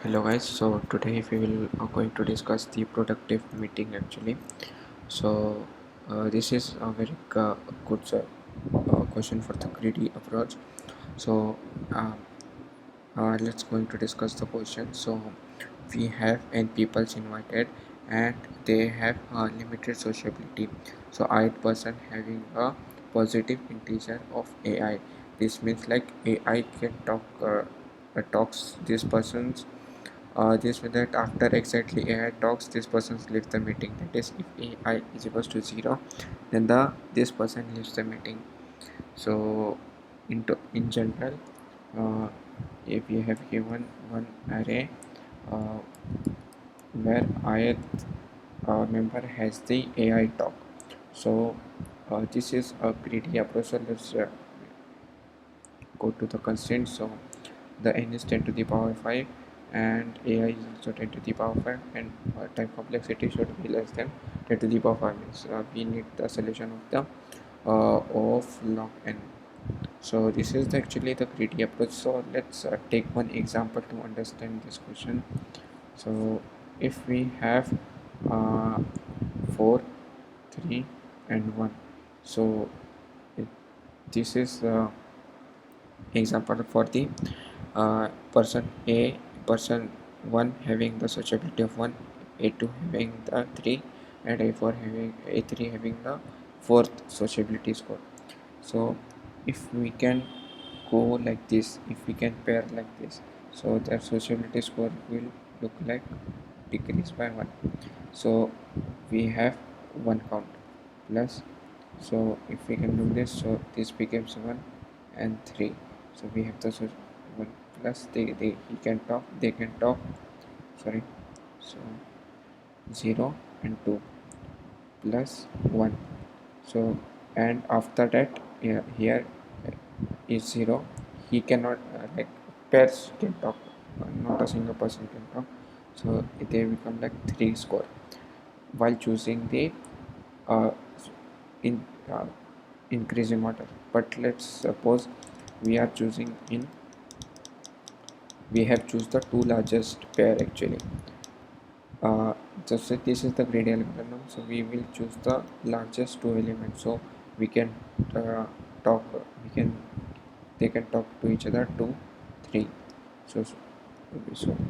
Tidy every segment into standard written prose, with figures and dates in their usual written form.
Hello guys, so today we will going to discuss the productive meeting actually. So this is a very good question for the greedy approach. So uh, let's going to discuss the question. So we have n peoples invited and they have a limited sociability. So 8% having a positive integer of AI. This means like AI can talks this person's this means that after exactly AI talks, this person leaves the meeting. That is, if AI is equals to 0, then this person leaves the meeting. So in general, uh, if you have given one array uh, where ith member has the AI talk, so this is a greedy approach. So let's go to the constraints. So the n is 10 to the power 5 and AI is also 10 to the power 5, and time complexity should be less than 10 to the power 5 means we need the solution of the of log n. So this is actually the greedy approach. So let's take one example to understand this question. So if we have uh, 4 3 and 1, so it, this is the example for the person A, person 1 having the sociability of 1, A2 having the 3, and A4 having A3 having the fourth sociability score. So if we can go like this, if we can pair like this, so their sociability score will look like decrease by 1. So we have 1 count plus, so if we can do this, so this becomes 1 and 3. So we have the 1 plus he can talk, they can talk, sorry, so 0 and 2 plus 1. So and after that, here is 0, he cannot like pairs can talk, not a single person can talk, so they become like 3 score while choosing the uh, in increasing order. But let's suppose we are choosing in, we have choose the two largest pair actually. Just like this is the gradient algorithm, so we will choose the largest two elements, so we can uh, talk we can they can talk to each other 2 3. So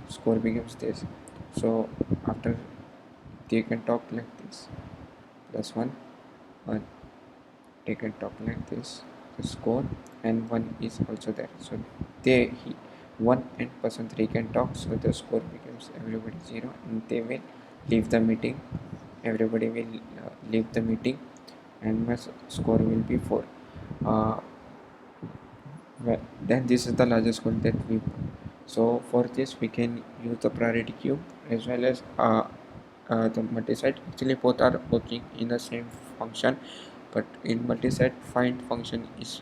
score becomes this. So after they can talk like this plus 1 1, they can talk like this, the score, and 1 is also there. So they he 1 and person 3 can talk, so the score becomes everybody 0 and they will leave the meeting. Everybody will leave the meeting and my score will be 4. uh, well, then this is the largest score that we put. So for this we can use the priority queue as well as the multiset. Actually both are working in the same function, but in multiset find function is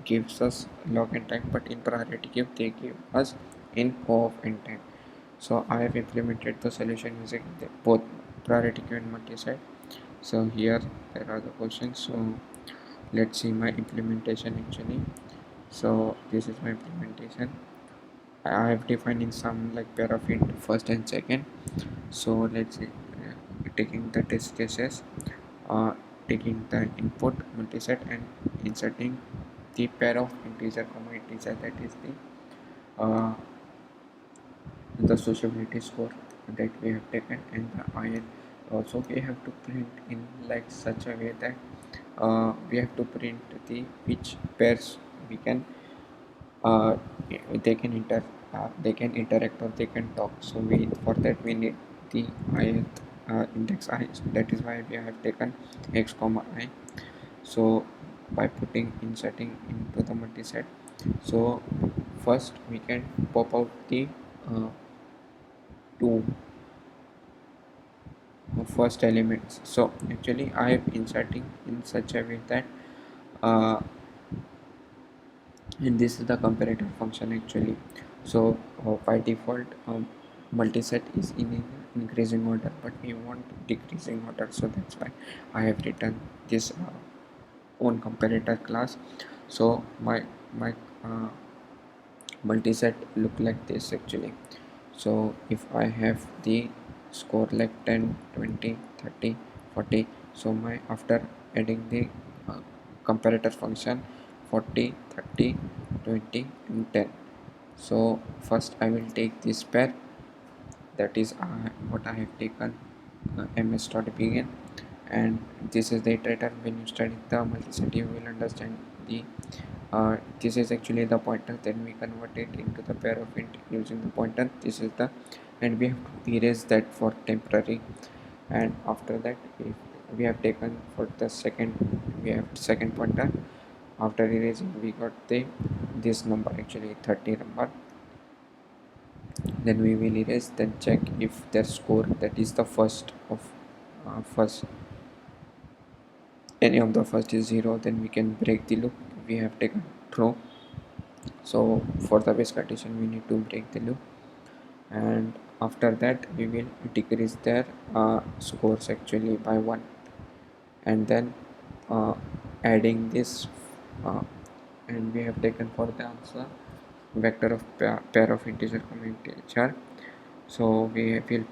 gives us log n time, but in priority queue they give us in O of n time. So I have implemented the solution using both priority queue and multiset. So here there are the questions. So let's see my implementation actually. So this is my implementation. I have defined in some like pair of int first and second. So let's see, taking the test cases, uh, taking the input multiset and inserting the pair of integer comma integer, that is the sociability score that we have taken, and the IN. Also we have to print in like such a way that we have to print the which pairs we can uh, they can they can interact or they can talk. So we, for that we need the ith index I, so that is why we have taken x comma I. So by putting inserting into the multiset, so first we can pop out the uh, two first elements. So actually I am inserting in such a way that uh, and this is the comparator function actually. So by default multiset is in increasing order, but we want decreasing order, so that's why I have written this own comparator class. So my multiset look like this actually. So if I have the score like 10, 20, 30, 40, so my after adding the uh, comparator function 40, 30, 20 and 10. So first I will take this pair, that is what I have taken ms.begin, and this is the iterator. When you study the multiset you will understand the this is actually the pointer, then we convert it into the pair of int using the pointer. This is the, and we have to erase that for temporary. And after that, if we have taken for the second, we have second pointer. After erasing we got the this number, actually 30 number. Then we will erase, then check if their score, that is the first of first, any of the first is 0, then we can break the loop. We have taken true, so for the base condition we need to break the loop. And after that we will decrease their scores actually by 1, and then uh, adding this uh, and we have taken for the answer vector of pair of integer comma integer. So we will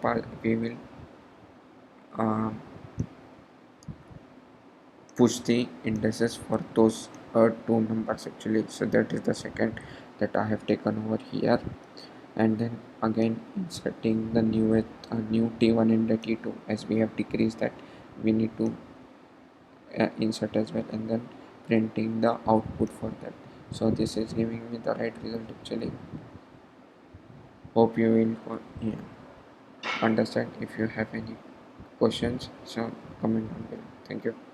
push the indices for those two numbers actually. So that is the second that I have taken over here, and then again inserting the new t1 and the t2, as we have decreased that we need to insert as well, and then printing the output for that. So this is giving me the right result actually. Hope you will understand. If you have any questions, so comment down below. Thank you.